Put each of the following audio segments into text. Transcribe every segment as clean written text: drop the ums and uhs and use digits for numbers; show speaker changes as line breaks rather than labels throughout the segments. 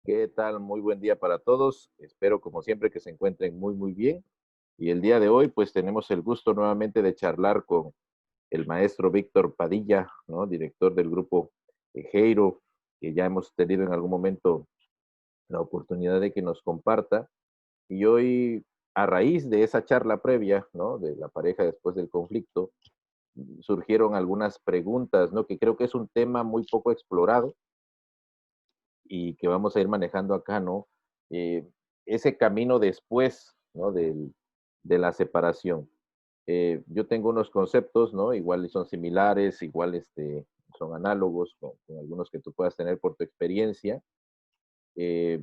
¿Qué tal? Muy buen día para todos. Espero, como siempre, que se encuentren muy bien. Y el día de hoy, pues tenemos el gusto nuevamente de charlar con el maestro Víctor Padilla, ¿no? Director del grupo Ejeiro, que ya hemos tenido en algún momento la oportunidad de que nos comparta. Y hoy, a raíz de esa charla previa, ¿no? De la pareja después del conflicto, surgieron algunas preguntas, ¿no? Que creo que es un tema muy poco explorado y que vamos a ir manejando acá, ¿no? Ese camino después, ¿no? De la separación. Yo tengo unos conceptos, ¿no? Igual son similares, igual son análogos con algunos que tú puedas tener por tu experiencia, eh,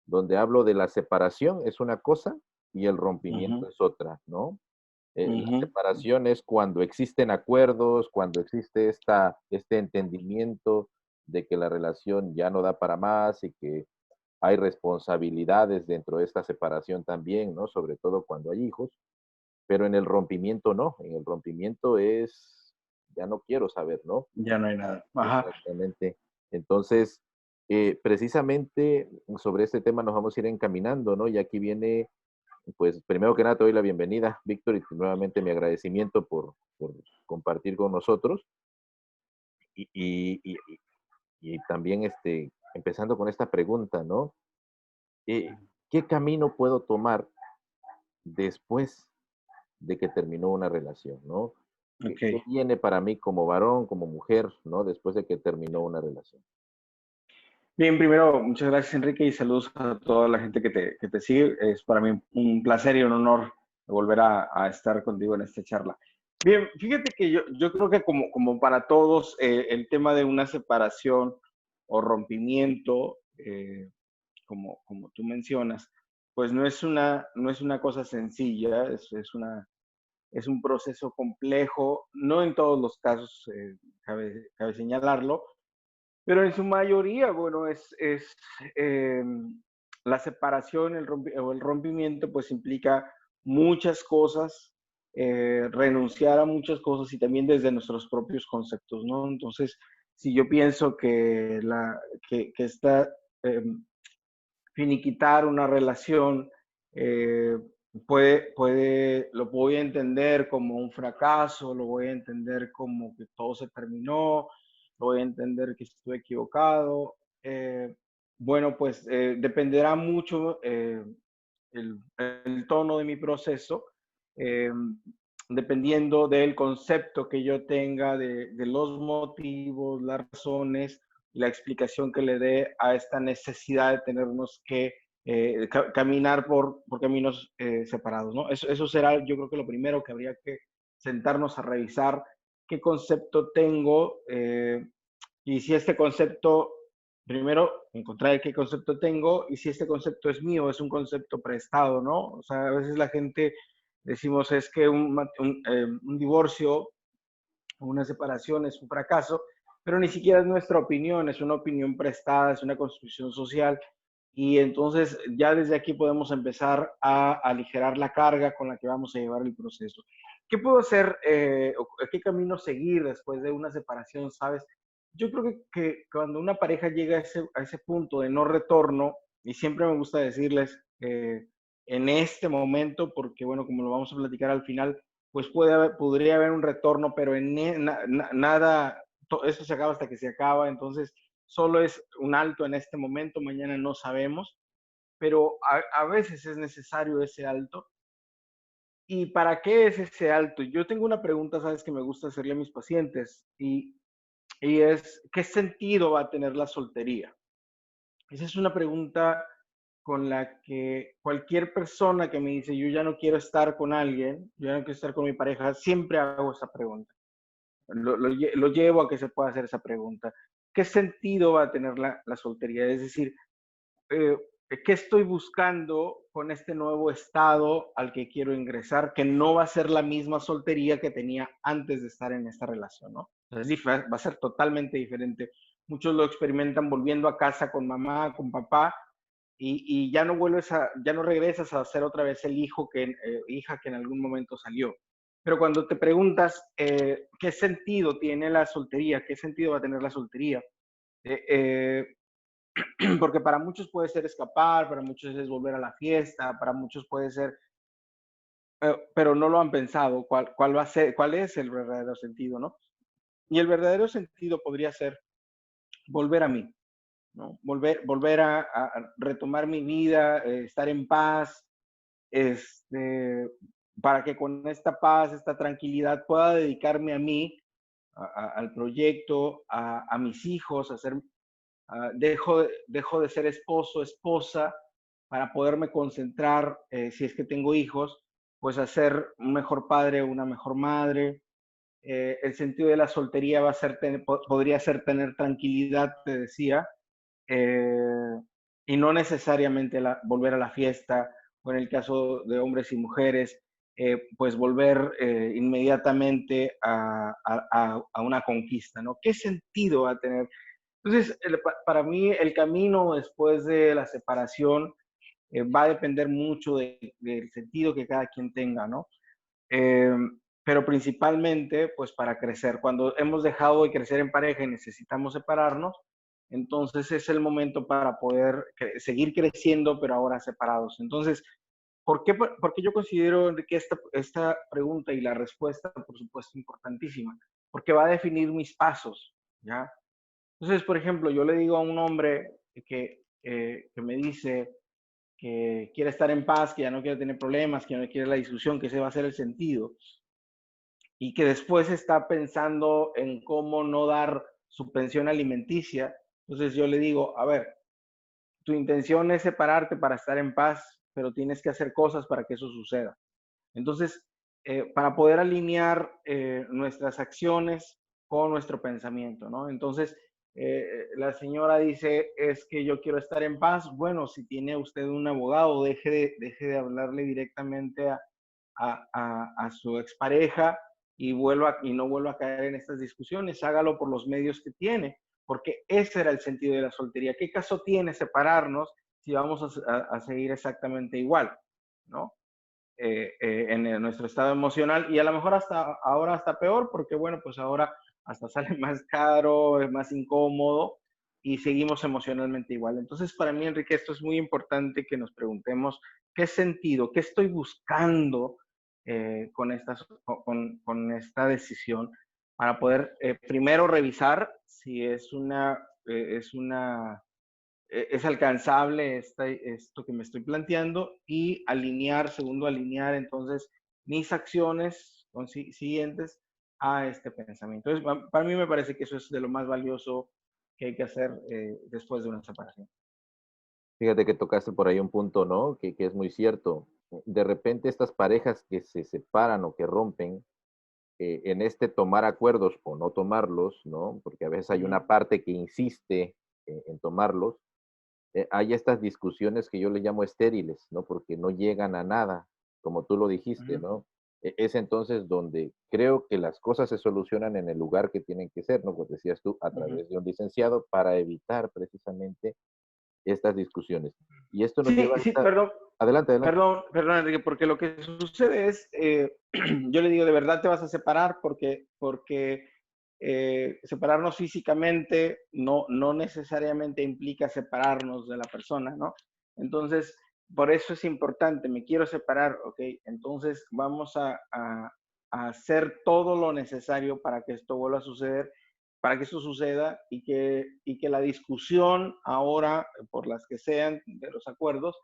donde hablo de la separación es una cosa y el rompimiento
Ujú,
es otra, ¿no? La
ujú,
separación es cuando existen acuerdos, cuando existe este entendimiento de que la relación ya no da para más y que hay responsabilidades dentro de esta separación también, ¿no? Sobre todo cuando hay hijos, pero en el rompimiento no, en el rompimiento es, ya no quiero saber, ¿no?
ya no hay nada. Ajá.
Exactamente. Entonces, precisamente sobre este tema nos vamos a ir encaminando, ¿no? Y aquí viene, pues, primero que nada, te doy la bienvenida, Víctor, y nuevamente mi agradecimiento por compartir con nosotros. Y, y, y, y también, empezando con esta pregunta, ¿no? ¿Qué camino puedo tomar después de que terminó una relación, ¿no? ¿Qué
Okey.
viene para mí como varón, como mujer, ¿no? Después de que terminó una relación.
Bien, primero, muchas gracias, Enrique, y saludos a toda la gente que te sigue. Es para mí un placer y un honor volver a estar contigo en esta charla. Bien, fíjate que yo creo que como para todos, el tema de una separación o rompimiento, como tú mencionas, pues no es una cosa sencilla, es un proceso complejo, no en todos los casos, cabe señalarlo, pero en su mayoría, bueno, eh, la separación o el rompimiento, pues implica muchas cosas, renunciar a muchas cosas y también desde nuestros propios conceptos, ¿no? Entonces, si yo pienso que esta eh, finiquitar una relación, eh, lo voy a entender como un fracaso, lo voy a entender como que todo se terminó, lo voy a entender que estuve equivocado. Bueno, pues dependerá mucho el tono de mi proceso, eh, dependiendo del concepto que yo tenga, de los motivos, las razones, la explicación que le dé a esta necesidad de tenernos que caminar por caminos separados, ¿no? Eso será, yo creo que lo primero que habría que sentarnos a revisar qué concepto tengo y si este concepto, primero, encontrar qué concepto tengo y si este concepto es mío, es un concepto prestado, ¿no? O sea, a veces la gente decimos es que un divorcio o una separación es un fracaso, pero ni siquiera es nuestra opinión, es una opinión prestada, es una construcción social. Y entonces ya desde aquí podemos empezar a aligerar la carga con la que vamos a llevar el proceso. ¿Qué puedo hacer o qué camino seguir después de una separación, sabes? Yo creo que cuando una pareja llega a ese punto de no retorno, y siempre me gusta decirles en este momento, porque bueno, como lo vamos a platicar al final, pues podría haber un retorno, pero nada, esto se acaba hasta que se acaba, entonces solo es un alto en este momento, mañana no sabemos, pero a veces es necesario ese alto. ¿Y para qué es ese alto? Yo tengo una pregunta, sabes, que me gusta hacerle a mis pacientes y es, ¿qué sentido va a tener la soltería? Esa es una pregunta con la que cualquier persona que me dice, yo ya no quiero estar con alguien, yo ya no quiero estar con mi pareja, siempre hago esa pregunta. Lo llevo a que se pueda hacer esa pregunta. ¿Qué sentido va a tener la soltería? Es decir, eh, ¿qué estoy buscando con este nuevo estado al que quiero ingresar? Que no va a ser la misma soltería que tenía antes de estar en esta relación, ¿no? Entonces, va a ser totalmente diferente. Muchos lo experimentan volviendo a casa con mamá, con papá, y ya no regresas a ser otra vez el hija que en algún momento salió. Pero cuando te preguntas qué sentido tiene la soltería, qué sentido va a tener la soltería, eh, eh, porque para muchos puede ser escapar, para muchos es volver a la fiesta, para muchos puede ser, pero no lo han pensado, cuál va a ser, cuál es el verdadero sentido, ¿no? Y el verdadero sentido podría ser volver a mí, ¿no? Volver a retomar mi vida, estar en paz, este, para que con esta paz, esta tranquilidad pueda dedicarme a mí, al proyecto, a mis hijos, a ser, dejo de ser esposo, esposa, para poderme concentrar, si es que tengo hijos, pues a ser un mejor padre, una mejor madre. El sentido de la soltería va a ser, podría ser tener tranquilidad, te decía, eh, y no necesariamente volver a la fiesta, o en el caso de hombres y mujeres, pues volver inmediatamente a una conquista, ¿no? ¿Qué sentido va a tener? Entonces, para mí el camino después de la separación va a depender mucho del sentido que cada quien tenga, ¿no? Eh, pero principalmente, pues para crecer. Cuando hemos dejado de crecer en pareja y necesitamos separarnos, entonces es el momento para poder seguir creciendo, pero ahora separados. Entonces, porque yo considero que esta pregunta y la respuesta, por supuesto, importantísima, porque va a definir mis pasos, ¿ya? Entonces, por ejemplo, yo le digo a un hombre que me dice que quiere estar en paz, que ya no quiere tener problemas, que no quiere la discusión, que ese va a ser el sentido, y que después está pensando en cómo no dar su pensión alimenticia. Entonces yo le digo, a ver, tu intención es separarte para estar en paz, pero tienes que hacer cosas para que eso suceda. Entonces, para poder alinear nuestras acciones con nuestro pensamiento, ¿no? Entonces, la señora dice, es que yo quiero estar en paz. Bueno, si tiene usted un abogado, deje de hablarle directamente a su expareja y no vuelva a caer en estas discusiones. Hágalo por los medios que tiene, porque ese era el sentido de la soltería. ¿Qué caso tiene separarnos si vamos a seguir exactamente igual, ¿no? Nuestro estado emocional y a lo mejor hasta ahora hasta peor porque bueno, pues ahora hasta sale más caro, es más incómodo y seguimos emocionalmente igual. Entonces, para mí, Enrique, esto es muy importante que nos preguntemos qué sentido, qué estoy buscando con esta decisión para poder primero revisar si es alcanzable esto que me estoy planteando y alinear, segundo, alinear entonces mis acciones siguientes a este pensamiento. Entonces, para mí me parece que eso es de lo más valioso que hay que hacer después de una separación.
Fíjate que tocaste por ahí un punto, ¿no? Que es muy cierto. De repente estas parejas que se separan o que rompen, en este tomar acuerdos o no tomarlos, ¿no? Porque a veces hay
Ujú,
una parte que insiste en tomarlos, hay estas discusiones que yo le llamo estériles, ¿no? Porque no llegan a nada, como tú lo dijiste,
ujú,
¿no? Es entonces donde creo que las cosas se solucionan en el lugar que tienen que ser, ¿no? Pues decías tú, a
ujú.
través de un licenciado para evitar precisamente estas discusiones. Y esto nos
Sí,
lleva a
sí,
esta... Adelante, adelante.
perdón, Enrique, porque lo que sucede es, yo le digo, de verdad te vas a separar porque separarnos físicamente no necesariamente implica separarnos de la persona, ¿no? Entonces, por eso es importante, me quiero separar, ok, entonces vamos a hacer todo lo necesario para que esto vuelva a suceder, para que esto suceda y que la discusión ahora, por las que sean, de los acuerdos,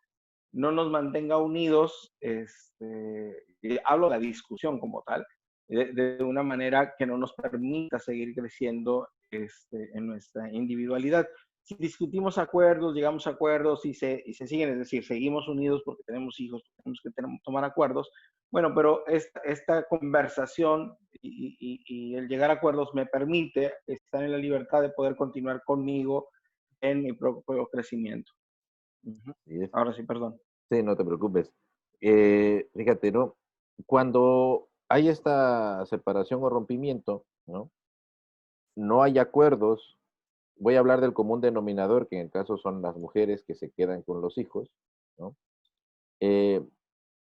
no nos mantenga unidos, y hablo de la discusión como tal, de una manera que no nos permita seguir creciendo en nuestra individualidad. Si discutimos acuerdos, llegamos a acuerdos y se siguen, es decir, seguimos unidos porque tenemos hijos, tenemos que tomar acuerdos, bueno, pero esta conversación y el llegar a acuerdos me permite estar en la libertad de poder continuar conmigo en mi propio crecimiento. Ujú.
Sí,
Ahora sí, perdón.
sí, no te preocupes. Fíjate, ¿no? Cuando hay esta separación o rompimiento, ¿no? No hay acuerdos. Voy a hablar del común denominador, que en el caso son las mujeres que se quedan con los hijos, ¿no? Eh,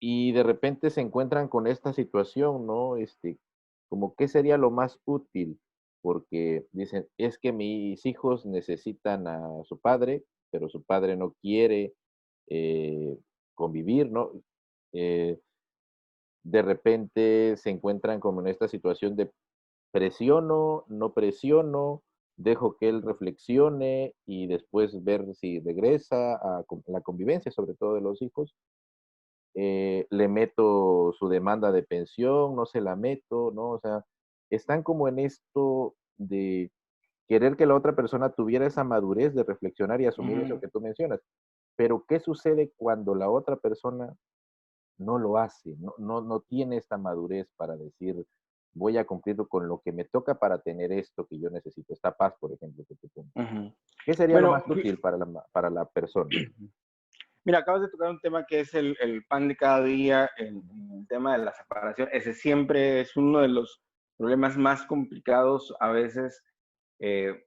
y de repente se encuentran con esta situación, ¿no? Como qué sería lo más útil, porque dicen, es que mis hijos necesitan a su padre pero su padre no quiere convivir, ¿no? Eh, de repente se encuentran como en esta situación de presiono, no presiono, dejo que él reflexione y después ver si regresa a la convivencia, sobre todo de los hijos. Le meto su demanda de pensión, no se la meto, ¿no? O sea, están como en esto de querer que la otra persona tuviera esa madurez de reflexionar y asumir eso
Ujú.
que tú mencionas. Pero, ¿qué sucede cuando la otra persona no lo hace? No tiene esta madurez para decir, voy a cumplir con lo que me toca para tener esto que yo necesito, esta paz, por ejemplo, que tú pones.
Ujú.
¿Qué sería lo
Bueno,
más útil para la persona?
mira, acabas de tocar un tema que es el pan de cada día, el tema de la separación. Ese siempre es uno de los problemas más complicados a veces eh,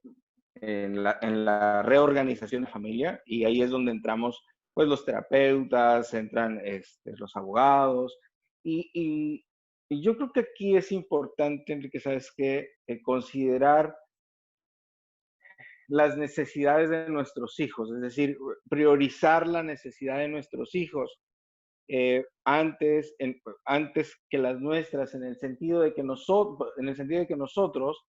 en la reorganización de familia, y ahí es donde entramos pues los terapeutas, entran los abogados, y, y- y yo creo que aquí es importante, Enrique, ¿sabes qué? Considerar las necesidades de nuestros hijos, es decir, priorizar la necesidad de nuestros hijos antes que las nuestras, en el sentido de que nosotros,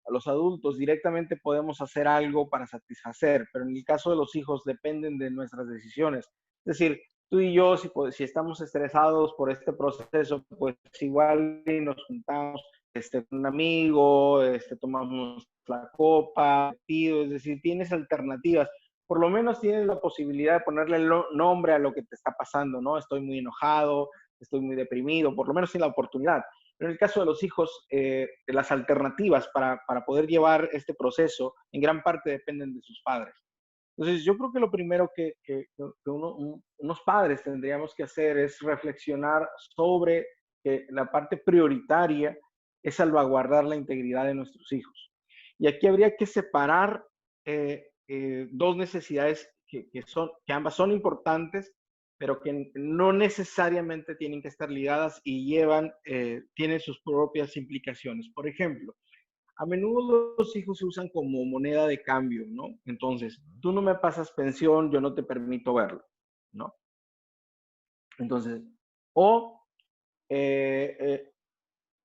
los adultos, directamente podemos hacer algo para satisfacer, pero en el caso de los hijos dependen de nuestras decisiones. Es decir, tú y yo, si estamos estresados por este proceso, pues igual y nos juntamos con un amigo, tomamos la copa, es decir, tienes alternativas, por lo menos tienes la posibilidad de ponerle el nombre a lo que te está pasando, ¿no? Estoy muy enojado, estoy muy deprimido, por lo menos tienes la oportunidad. Pero en el caso de los hijos, las alternativas para poder llevar este proceso en gran parte dependen de sus padres. Entonces, yo creo que lo primero unos padres tendríamos que hacer es reflexionar sobre que la parte prioritaria es salvaguardar la integridad de nuestros hijos. Y aquí habría que separar dos necesidades que ambas son importantes, pero que no necesariamente tienen que estar ligadas y tienen sus propias implicaciones. Por ejemplo, a menudo los hijos se usan como moneda de cambio, ¿no? Entonces, tú no me pasas pensión, yo no te permito verlo, ¿no? Entonces, o, eh, eh,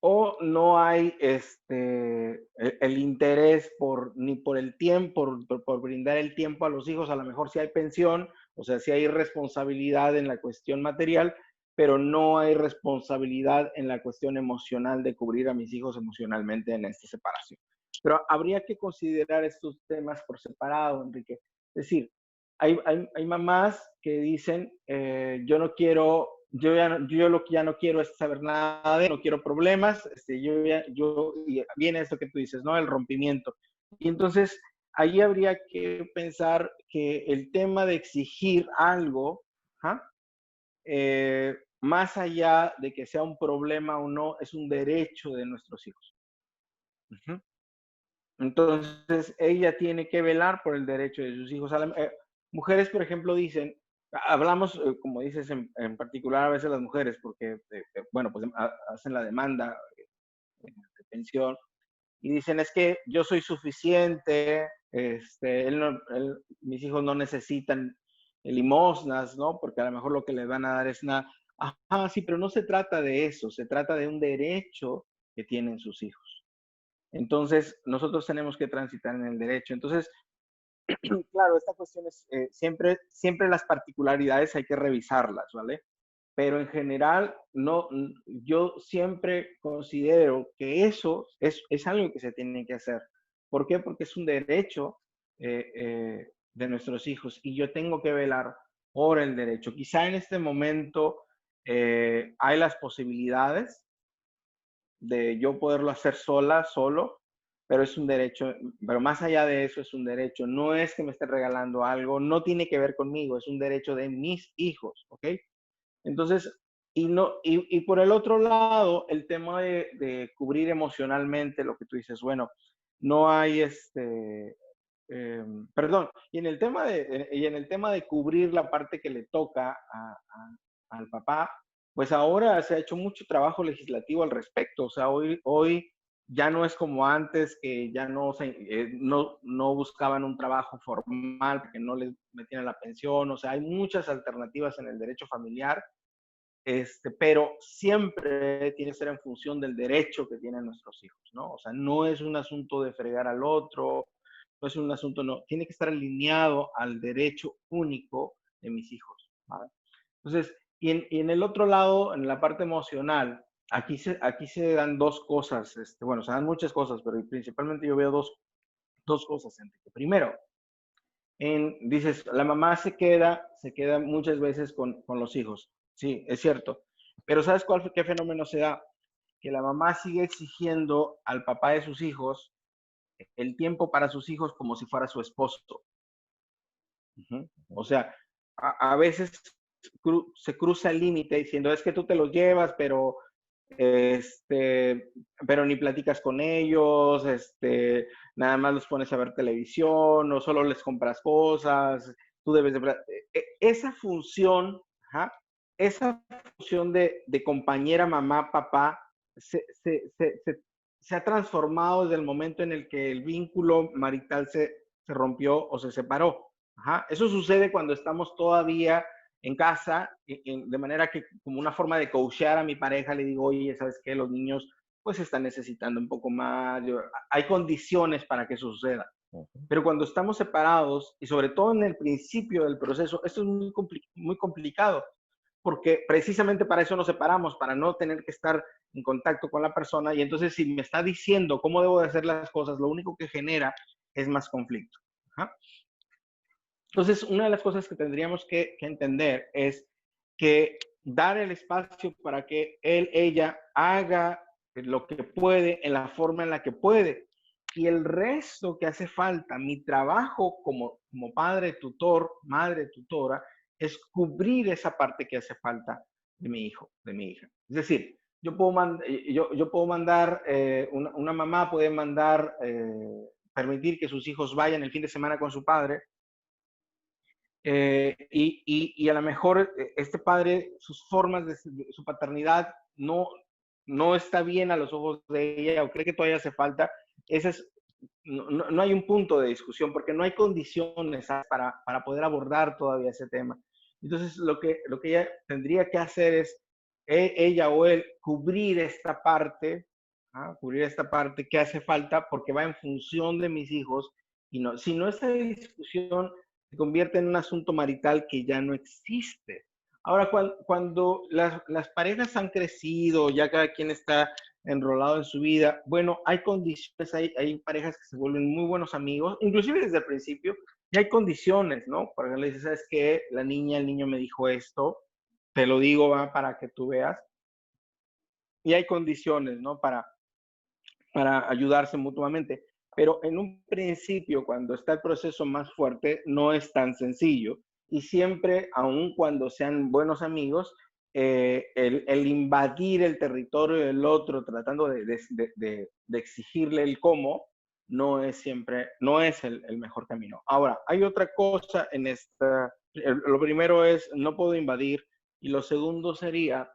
o no hay el interés ni por el tiempo, por brindar el tiempo a los hijos, a lo mejor sí hay pensión, o sea, sí hay responsabilidad en la cuestión material, pero no hay responsabilidad en la cuestión emocional de cubrir a mis hijos emocionalmente en esta separación. Pero habría que considerar estos temas por separado, Enrique. Es decir, hay mamás que dicen, yo no quiero, yo lo que ya no quiero es saber nada no quiero problemas, y viene esto que tú dices, ¿no? El rompimiento. Y entonces, ahí habría que pensar que el tema de exigir algo, ¿ah? Más allá de que sea un problema o no, es un derecho de nuestros hijos. Ujú. Entonces, ella tiene que velar por el derecho de sus hijos. Mujeres, por ejemplo, dicen, hablamos, como dices, en particular a veces las mujeres, porque, bueno, pues hacen la demanda de pensión y dicen, es que yo soy suficiente, mis hijos no necesitan limosnas, ¿no? Porque a lo mejor lo que les van a dar es una, ajá, sí, pero no se trata de eso, se trata de un derecho que tienen sus hijos. Entonces, nosotros tenemos que transitar en el derecho. Entonces, claro, esta cuestión es, siempre las particularidades hay que revisarlas, ¿vale? Pero en general, no, yo siempre considero que eso es algo que se tiene que hacer. ¿Por qué? Porque es un derecho de nuestros hijos y yo tengo que velar por el derecho. Quizá en este momento hay las posibilidades de yo poderlo hacer solo, pero es un derecho, pero más allá de eso es un derecho, no es que me esté regalando algo, no tiene que ver conmigo, es un derecho de mis hijos, ¿ok? Entonces, y por el otro lado, el tema de cubrir emocionalmente lo que tú dices, bueno, no hay perdón, y en el tema de cubrir la parte que le toca al papá, pues ahora se ha hecho mucho trabajo legislativo al respecto. O sea, hoy ya no es como antes, que ya no buscaban un trabajo formal porque no les metían la pensión. O sea, hay muchas alternativas en el derecho familiar, pero siempre tiene que ser en función del derecho que tienen nuestros hijos, ¿no? O sea, no es un asunto de fregar al otro, no es un asunto, no, tiene que estar alineado al derecho único de mis hijos, ¿vale? Entonces, y en el otro lado, en la parte emocional, aquí se dan dos cosas, bueno, se dan muchas cosas, pero principalmente yo veo dos cosas, Enrique. Primero, dices, la mamá se queda muchas veces con los hijos. Sí, es cierto. Pero ¿sabes qué fenómeno se da? Que la mamá sigue exigiendo al papá de sus hijos el tiempo para sus hijos como si fuera su esposo. Ujú. O sea, a veces se cruza el límite diciendo, es que tú te los llevas, pero ni platicas con ellos, nada más los pones a ver televisión, o solo les compras cosas, tú debes de... Esa función, ajá, esa función de compañera, mamá, papá, se ha transformado desde el momento en el que el vínculo marital se rompió o se separó. Ajá. Eso sucede cuando estamos todavía en casa, de manera que como una forma de coachear a mi pareja, le digo, oye, ¿sabes qué? Los niños pues están necesitando un poco más, hay condiciones para que eso suceda. Pero cuando estamos separados, y sobre todo en el principio del proceso, esto es muy complicado, porque precisamente para eso nos separamos, para no tener que estar en contacto con la persona, y entonces si me está diciendo cómo debo de hacer las cosas, lo único que genera es más conflicto. Ajá. Entonces, una de las cosas que tendríamos que entender es que dar el espacio para que ella haga lo que puede en la forma en la que puede. Y el resto que hace falta, mi trabajo como padre tutor, madre tutora, es cubrir esa parte que hace falta de mi hijo, de mi hija. Es decir, yo puedo mandar, una mamá puede mandar, permitir que sus hijos vayan el fin de semana con su padre, y a lo mejor este padre, sus formas de su paternidad no está bien a los ojos de ella, o cree que todavía hace falta. Ese es, no hay un punto de discusión porque no hay condiciones para poder abordar todavía ese tema. Entonces, lo que ella tendría que hacer es, ella o él, cubrir esta parte que hace falta porque va en función de mis hijos. Y no, si no, esta discusión se convierte en un asunto marital que ya no existe. Ahora, cuando las parejas han crecido, ya cada quien está enrolado en su vida, bueno, hay condiciones, hay parejas que se vuelven muy buenos amigos, inclusive desde el principio, y hay condiciones, ¿no? Porque le dices, ¿sabes qué? El niño me dijo esto, te lo digo, va, para que tú veas. Y hay condiciones, ¿no? Para ayudarse mutuamente. Pero en un principio, cuando está el proceso más fuerte, no es tan sencillo. Y siempre, aun cuando sean buenos amigos, el invadir el territorio del otro, tratando de exigirle el cómo, no es el mejor camino. Ahora, hay otra cosa en esta. Lo primero es, no puedo invadir. Y lo segundo sería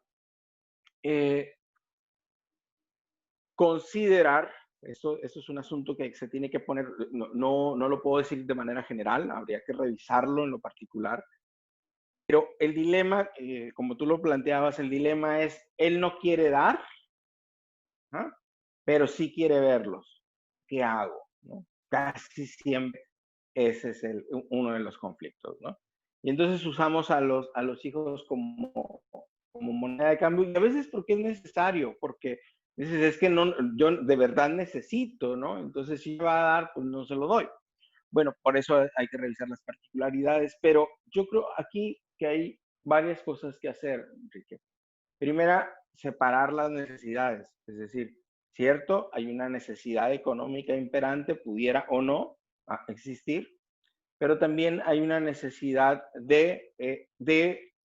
eh, considerar, eso es un asunto que se tiene que poner, no lo puedo decir de manera general, habría que revisarlo en lo particular, pero el dilema, como tú lo planteabas, el dilema es, él no quiere dar, ¿ah? Pero sí quiere verlos. ¿Qué hago? ¿No? Casi siempre ese es uno de los conflictos, ¿no? Y entonces usamos a los hijos como moneda de cambio, y a veces porque es necesario, porque dices, es que no, yo de verdad necesito, ¿no? Entonces, si va a dar, pues no se lo doy. Bueno, por eso hay que revisar las particularidades, pero yo creo aquí que hay varias cosas que hacer, Enrique. Primera, separar las necesidades, es decir, cierto, hay una necesidad económica imperante, pudiera o no existir, pero también hay una necesidad de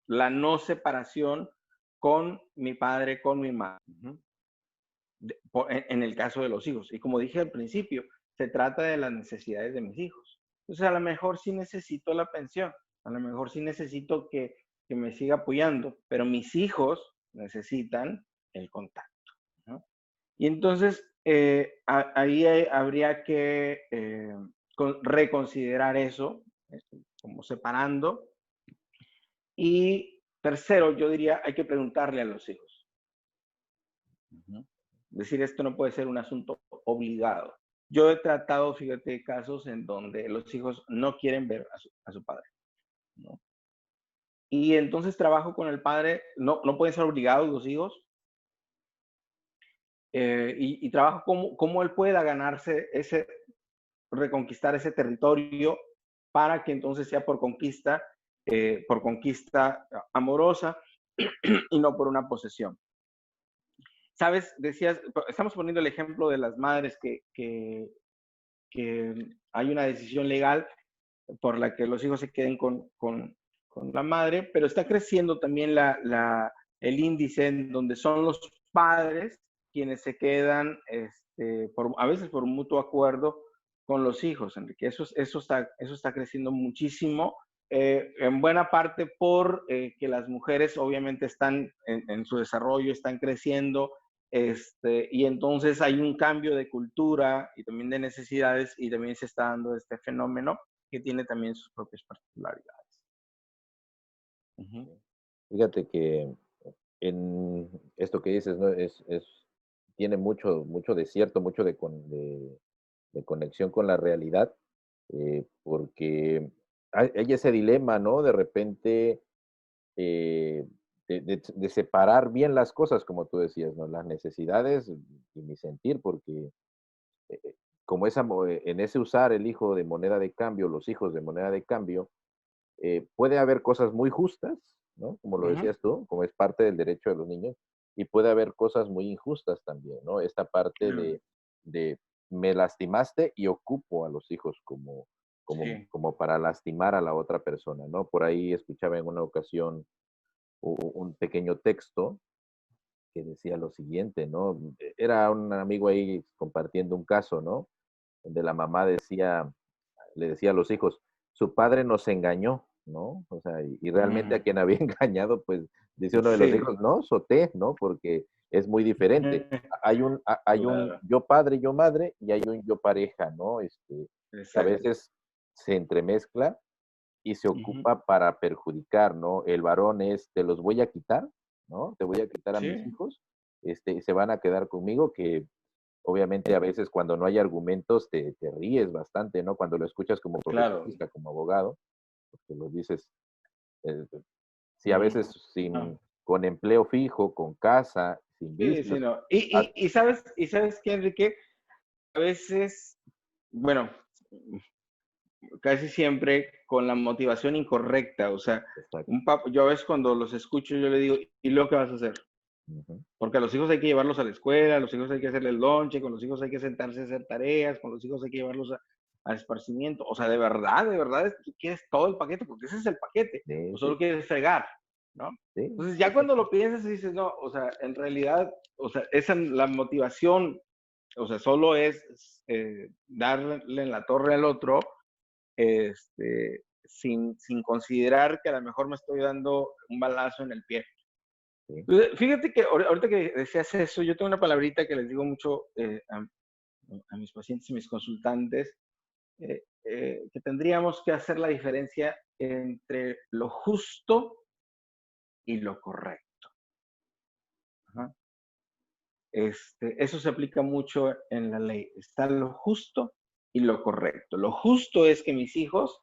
la no separación con mi padre, con mi madre. En el caso de los hijos. Y como dije al principio, se trata de las necesidades de mis hijos. Entonces, a lo mejor sí necesito la pensión, a lo mejor sí necesito que me siga apoyando, pero mis hijos necesitan el contacto, ¿no? Y entonces, habría que reconsiderar eso, como separando. Y tercero, yo diría, hay que preguntarle a los hijos. Es decir, esto no puede ser un asunto obligado. Yo he tratado, fíjate, casos en donde los hijos no quieren ver a su padre, ¿no? Y entonces trabajo con el padre, no pueden ser obligados los hijos, y trabajo cómo él pueda ganarse reconquistar ese territorio para que entonces sea por conquista amorosa y no por una posesión. Sabes, decías, estamos poniendo el ejemplo de las madres que hay una decisión legal por la que los hijos se queden con la madre, pero está creciendo también el índice en donde son los padres quienes se quedan, a veces por mutuo acuerdo, con los hijos, Enrique. Eso está creciendo muchísimo, en buena parte por que las mujeres obviamente están en su desarrollo, están creciendo, y entonces hay un cambio de cultura y también de necesidades y también se está dando este fenómeno que tiene también sus propias particularidades. Ujú.
Fíjate que en esto que dices, ¿no? Tiene mucho de cierto, mucho de conexión con la realidad, porque hay ese dilema, ¿no? De repente, eh, de separar bien las cosas, como tú decías, ¿no? Las necesidades y mi sentir, porque como en ese usar el hijo de moneda de cambio, los hijos de moneda de cambio, puede haber cosas muy justas, ¿no? Como lo
Ujú.
decías tú, como es parte del derecho de los niños, y puede haber cosas muy injustas también, ¿no? Esta parte
Mm,
de me lastimaste y ocupo a los hijos
sí.
como para lastimar a la otra persona, ¿no? Por ahí escuchaba en una ocasión un pequeño texto que decía lo siguiente, ¿no? Era un amigo ahí compartiendo un caso, ¿no? Donde la mamá le decía a los hijos, su padre nos engañó, ¿no? O sea, y realmente a
Mm,
quien había engañado, pues, dice uno de los
sí.
hijos, no, Soté, ¿no? Porque es muy diferente. Hay un
Claro,
yo padre, yo madre, y hay un yo pareja, ¿no? Que a
exacto.
veces se entremezcla y se
Ujú.
ocupa para perjudicar, ¿no? El varón es, te los voy a quitar, ¿no? Te voy a quitar a mis
Sí,
hijos, y se van a quedar conmigo, que obviamente a veces cuando no hay argumentos te ríes bastante, ¿no? Cuando lo escuchas como
claro.
profesionista, como abogado, porque lo dices, sí, a
Ujú.
veces
No.
con empleo fijo, con casa, sin
Sí, sí,
vicios.
no.
Ah,
¿Y sabes qué, Enrique? A veces, bueno, casi siempre con la motivación incorrecta. O sea,
exacto.
yo a veces cuando los escucho, yo le digo, ¿y lo que vas a hacer?
Ujú.
Porque a los hijos hay que llevarlos a la escuela, a los hijos hay que hacerles lonche, con los hijos hay que sentarse a hacer tareas, con los hijos hay que llevarlos a esparcimiento. O sea, de verdad, tú quieres todo el paquete, porque ese es el paquete, o
Sí, sí,
solo quieres fregar, ¿no?
sí,
Entonces, ya cuando lo piensas y dices, no, o sea, en realidad, o sea, la motivación, o sea, solo es darle en la torre al otro, sin considerar que a lo mejor me estoy dando un balazo en el pie.
sí.
Fíjate que ahorita que decías eso, yo tengo una palabrita que les digo mucho a mis pacientes y mis consultantes, que tendríamos que hacer la diferencia entre lo justo y lo correcto. Ajá. Eso se aplica mucho en la ley. Está lo justo y lo correcto. Lo justo es que mis hijos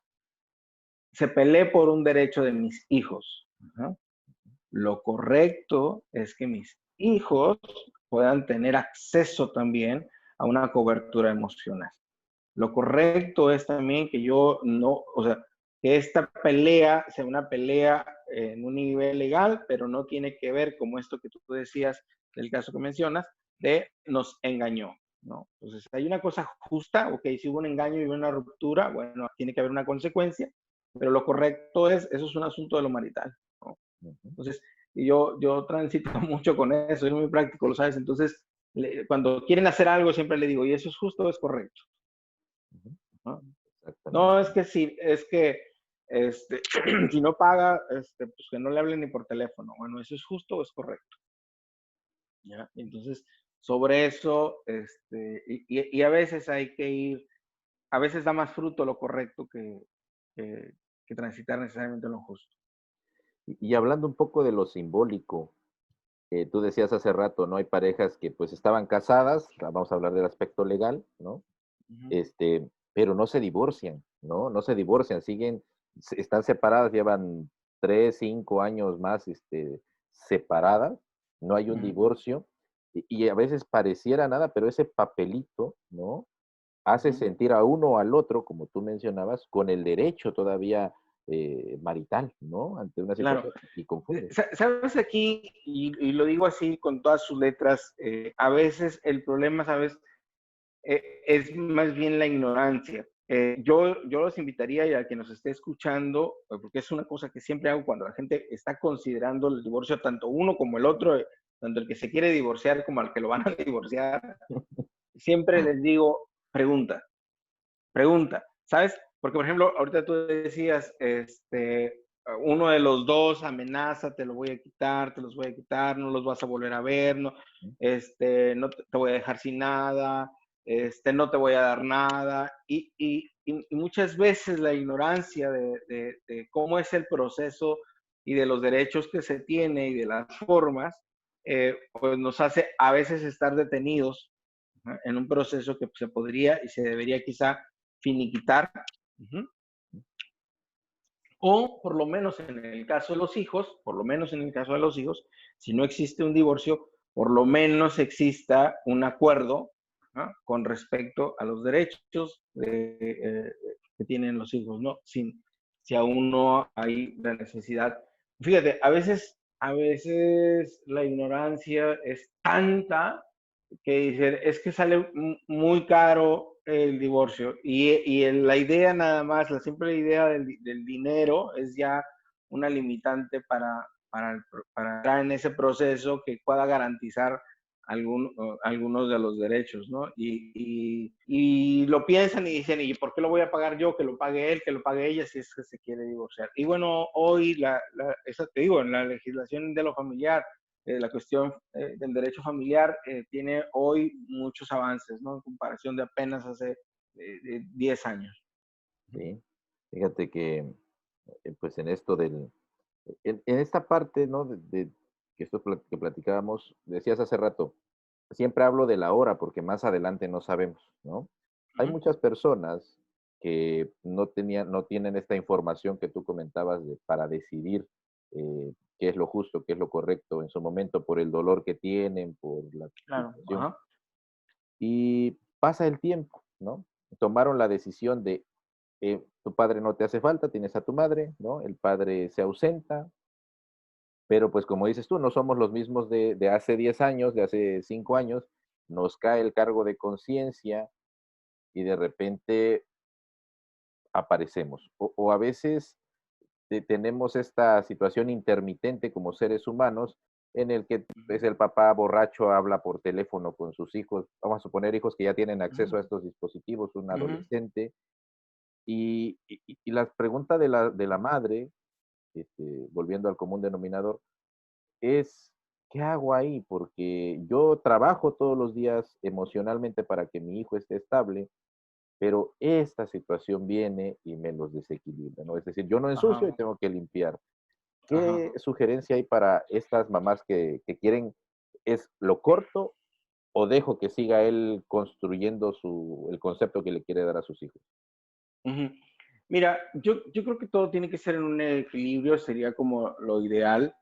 se pelee por un derecho de mis hijos. Ajá. Lo correcto es que mis hijos puedan tener acceso también a una cobertura emocional. Lo correcto es también que yo no, o sea, que esta pelea sea una pelea en un nivel legal, pero no tiene que ver como esto que tú decías del caso que mencionas, de nos engañó, ¿no? Entonces, hay una cosa justa, ok, si hubo un engaño y hubo una ruptura, bueno, tiene que haber una consecuencia, pero lo correcto eso es un asunto de lo marital, ¿no?
Ujú,
Entonces, y yo transito mucho con eso, es muy práctico, lo sabes. Entonces, cuando quieren hacer algo, siempre le digo, ¿y eso es justo o es correcto?
ujú.
¿No?
Exactamente.
No, es que sí, es que si no paga, pues que no le hablen ni por teléfono. Bueno, ¿eso es justo o es correcto? ¿Ya? Entonces, sobre eso, y a veces hay que ir, a veces da más fruto lo correcto que, que transitar necesariamente en lo justo.
Y hablando un poco de lo simbólico, tú decías hace rato, ¿no? Hay parejas que pues estaban casadas, vamos a hablar del aspecto legal, ¿no?
Ujú,
Pero no se divorcian, ¿no? No se divorcian, siguen, están separadas, llevan 3, 5 años más, separadas, no hay un
ujú,
divorcio, y a veces pareciera nada, pero ese papelito, ¿no? Hace
ujú.
sentir a uno o al otro, como tú mencionabas, con el derecho todavía marital, ¿no? Ante una
Claro.
situación y confunde.
Sabes aquí, y lo digo así con todas sus letras, a veces el problema, ¿sabes? Es más bien la ignorancia. Yo los invitaría y a quien nos esté escuchando, porque es una cosa que siempre hago cuando la gente está considerando el divorcio, tanto uno como el otro, tanto el que se quiere divorciar como al que lo van a divorciar, siempre les digo, pregunta, pregunta, ¿sabes? Porque, por ejemplo, ahorita tú decías, uno de los dos amenaza, te lo voy a quitar, te los voy a quitar, no los vas a volver a ver, no, no te voy a dejar sin nada, no te voy a dar nada. Y muchas veces la ignorancia de cómo es el proceso y de los derechos que se tiene y de las formas, pues nos hace a veces estar detenidos, ¿no?, en un proceso que se podría y se debería quizá finiquitar. Uh-huh. O por lo menos en el caso de los hijos, por lo menos en el caso de los hijos, si no existe un divorcio, por lo menos exista un acuerdo, ¿no?, con respecto a los derechos que tienen los hijos, ¿no? Si aún no hay la necesidad. Fíjate, a veces la ignorancia es tanta que dicen, es que sale muy caro el divorcio y la idea nada más, la simple idea del dinero es ya una limitante para entrar en ese proceso que pueda garantizar algunos de los derechos, ¿no? Y lo piensan y dicen, ¿y por qué lo voy a pagar yo? Que lo pague él, que lo pague ella si es que se quiere divorciar. Y bueno, hoy, eso te digo, en la legislación de lo familiar, la cuestión del derecho familiar tiene hoy muchos avances, ¿no? En comparación de apenas hace 10 años.
Sí, fíjate que, pues, en esto en esta parte, ¿no? Que esto que platicábamos, decías hace rato, siempre hablo de la hora porque más adelante no sabemos, ¿no? Hay
Ujú,
muchas personas que no tienen esta información que tú comentabas para decidir qué es lo justo, qué es lo correcto en su momento por el dolor que tienen, por la
claro,
situación.
ajá,
Y pasa el tiempo, ¿no? Tomaron la decisión de tu padre no te hace falta, tienes a tu madre, ¿no? El padre se ausenta, pero pues como dices tú, no somos los mismos de hace 10 años, de hace 5 años, nos cae el cargo de conciencia y de repente aparecemos. O a veces tenemos esta situación intermitente como seres humanos en el que pues, el papá borracho habla por teléfono con sus hijos, vamos a suponer hijos que ya tienen acceso a
ujú,
estos dispositivos, un
ujú,
adolescente, y la pregunta de la madre, volviendo al común denominador, es, ¿qué hago ahí? Porque yo trabajo todos los días emocionalmente para que mi hijo esté estable, pero esta situación viene y me los desequilibra, ¿no? Es decir, yo no ensucio y
ajá,
tengo que limpiar.
ajá.
¿Qué sugerencia hay para estas mamás que quieren, es lo corto o dejo que siga él construyendo el concepto que le quiere dar a sus hijos?
Ujú. Mira, yo creo que todo tiene que ser en un equilibrio, sería como lo ideal.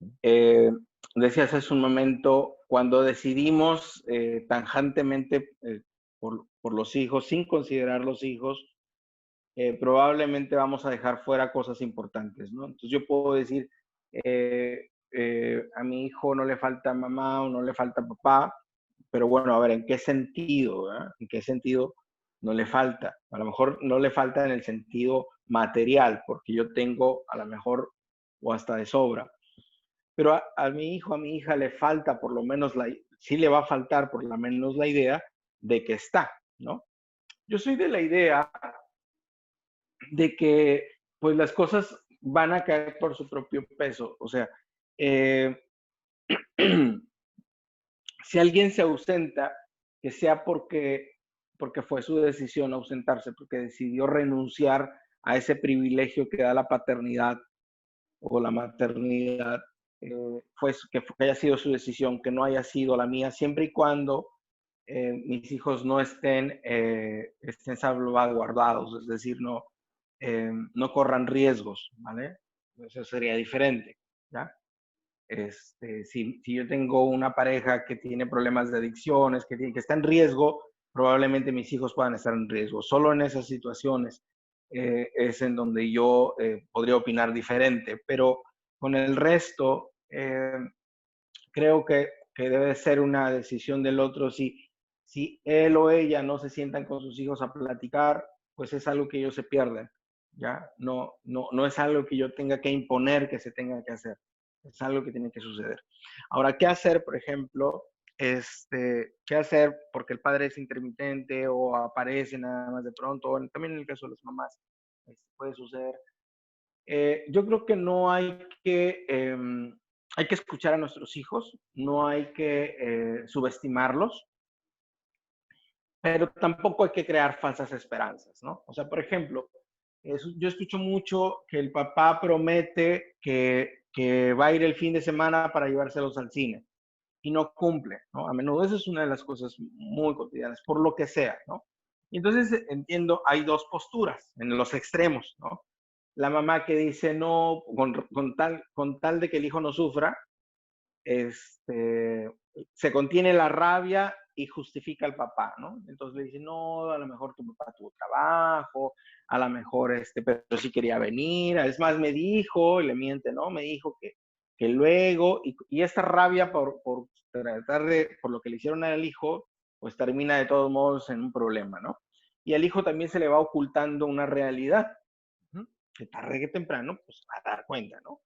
Ujú,
Eh, Decías hace un momento, cuando decidimos tajantemente por los hijos, sin considerar los hijos, probablemente vamos a dejar fuera cosas importantes, ¿no? Entonces yo puedo decir, a mi hijo no le falta mamá o no le falta papá, pero bueno, a ver, ¿en qué sentido? ¿Verdad? ¿En qué sentido no le falta? A lo mejor no le falta en el sentido material, porque yo tengo a lo mejor o hasta de sobra, pero a mi hijo, a mi hija le falta por lo menos sí le va a faltar por lo menos la idea de que está, ¿no? Yo soy de la idea de que pues las cosas van a caer por su propio peso. O sea, eh, si alguien se ausenta, que sea porque fue su decisión ausentarse, porque decidió renunciar a ese privilegio que da la paternidad o la maternidad, que haya sido su decisión, que no haya sido la mía, siempre y cuando mis hijos no estén salvaguardados, es decir, no corran riesgos, ¿vale? Eso sería diferente, ¿ya? Si yo tengo una pareja que tiene problemas de adicciones, que está en riesgo, probablemente mis hijos puedan estar en riesgo. Solo en esas situaciones es en donde yo podría opinar diferente, pero con el resto creo que debe ser una decisión del otro. Si él o ella no se sientan con sus hijos a platicar, pues es algo que ellos se pierden, ¿ya? No es algo que yo tenga que imponer que se tenga que hacer. Es algo que tiene que suceder. Ahora, ¿qué hacer, por ejemplo? ¿Qué hacer porque el padre es intermitente o aparece nada más de pronto? O también en el caso de las mamás, puede suceder. Yo creo que no hay que escuchar a nuestros hijos, no hay que subestimarlos, pero tampoco hay que crear falsas esperanzas, ¿no? O sea, por ejemplo, yo escucho mucho que el papá promete que va a ir el fin de semana para llevárselos al cine y no cumple, ¿no? A menudo esa es una de las cosas muy cotidianas, por lo que sea, ¿no? Y entonces entiendo, hay dos posturas en los extremos, ¿no? La mamá que dice no, con tal de que el hijo no sufra, se contiene la rabia y justifica al papá, ¿no? Entonces le dice, no, a lo mejor tu papá tuvo trabajo, a lo mejor pero sí quería venir, es más, me dijo, y le miente, ¿no? Me dijo que luego, y esta rabia por tratar por lo que le hicieron al hijo, pues termina de todos modos en un problema, ¿no? Y al hijo también se le va ocultando una realidad, que tarde que temprano, pues va a dar cuenta, ¿no?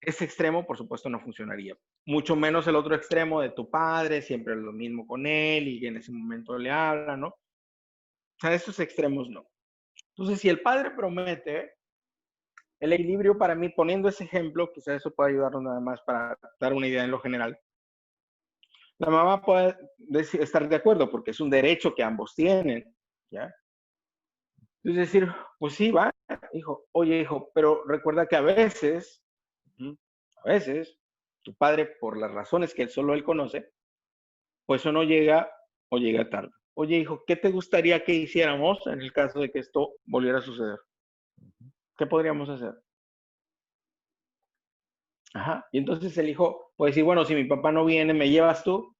Ese extremo, por supuesto, no funcionaría. Mucho menos el otro extremo de tu padre, siempre lo mismo con él y en ese momento le habla, ¿no? O sea, esos extremos no. Entonces, si el padre promete, el equilibrio para mí, poniendo ese ejemplo, quizás eso pueda ayudarnos nada más para dar una idea en lo general. La mamá puede estar de acuerdo porque es un derecho que ambos tienen, ¿ya? Entonces decir, pues sí, va, hijo, oye, hijo, pero recuerda que a veces, tu padre, por las razones que solo él conoce, pues o no llega o llega tarde. Oye, hijo, ¿qué te gustaría que hiciéramos en el caso de que esto volviera a suceder? ¿Qué podríamos hacer? Ajá. Y entonces el hijo puede decir, bueno, si mi papá no viene, ¿me llevas tú?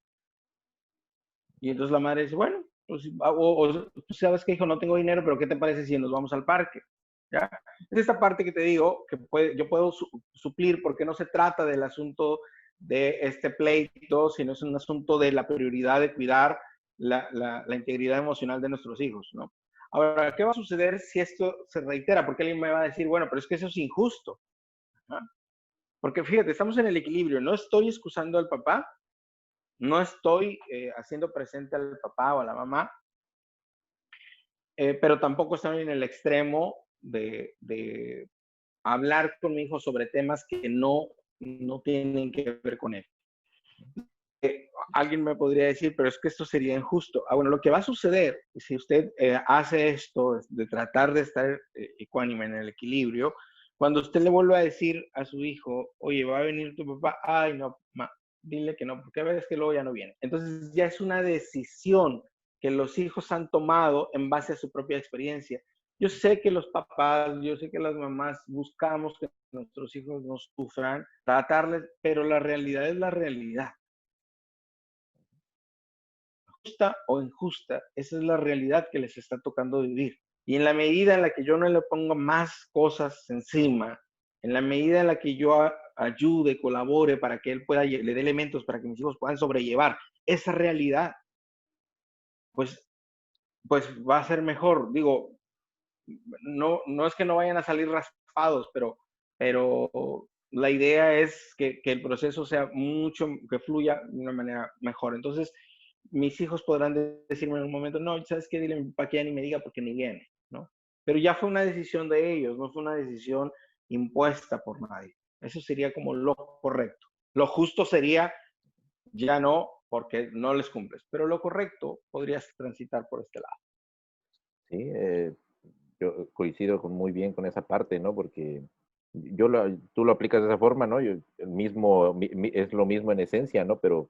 Y entonces la madre dice, bueno, pues, tú sabes que, hijo, no tengo dinero, pero ¿qué te parece si nos vamos al parque? ¿Ya? Es esta parte que te digo que yo puedo suplir porque no se trata del asunto de este pleito, sino es un asunto de la prioridad de cuidar la integridad emocional de nuestros hijos, ¿no? Ahora, ¿qué va a suceder si esto se reitera? Porque alguien me va a decir, bueno, pero es que eso es injusto, ¿no? Porque fíjate, estamos en el equilibrio, no estoy excusando al papá, no estoy haciendo presente al papá o a la mamá, pero tampoco estoy en el extremo de hablar con mi hijo sobre temas que no tienen que ver con él. Alguien me podría decir, pero es que esto sería injusto. Bueno, lo que va a suceder, si usted hace esto de tratar de estar ecuánime en el equilibrio, cuando usted le vuelve a decir a su hijo, oye, va a venir tu papá, ay, no, dile que no, porque a veces que luego ya no viene. Entonces ya es una decisión que los hijos han tomado en base a su propia experiencia. Yo sé que los papás, yo sé que las mamás buscamos que nuestros hijos no sufran, tratarles, pero la realidad es la realidad. Justa o injusta, esa es la realidad que les está tocando vivir. Y en la medida en la que yo no le pongo más cosas encima, en la medida en la que yo ayude, colabore para que él pueda, le dé elementos para que mis hijos puedan sobrellevar esa realidad, pues, pues va a ser mejor. Digo, no es que no vayan a salir raspados, pero la idea es que el proceso sea que fluya de una manera mejor. Entonces, mis hijos podrán decirme en un momento, no, ¿sabes qué? Dile a mi papá que ya ni me diga porque ni viene, ¿no? Pero ya fue una decisión de ellos, no fue una decisión impuesta por nadie. Eso sería como lo correcto. Lo justo sería ya no porque no les cumples. Pero lo correcto podrías transitar por este lado.
Sí, yo coincido muy bien con esa parte, ¿no? Porque tú lo aplicas de esa forma, ¿no? El mismo, es lo mismo en esencia, ¿no? Pero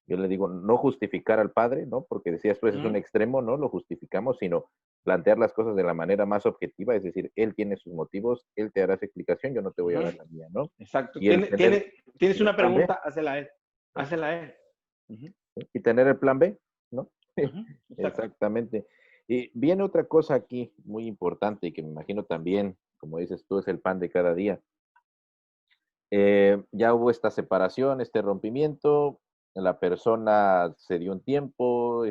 yo le digo, no justificar al padre, ¿no? Porque decías tú, ese es un
Ujú.
extremo, no lo justificamos, sino plantear las cosas de la manera más objetiva, es decir, él tiene sus motivos, él te hará esa explicación, yo no te voy a
Ujú.
dar la mía, ¿no?
Exacto.
Y el tener,
Tienes
y el
una
plan B,
pregunta, hazla a él.
¿no?
Hazla a él. Ujú,
Y tener el plan B, ¿no?
ujú, exacto.
Exactamente. Y viene otra cosa aquí muy importante y que me imagino también, como dices tú, es el pan de cada día. Ya hubo esta separación, este rompimiento, la persona se dio un tiempo,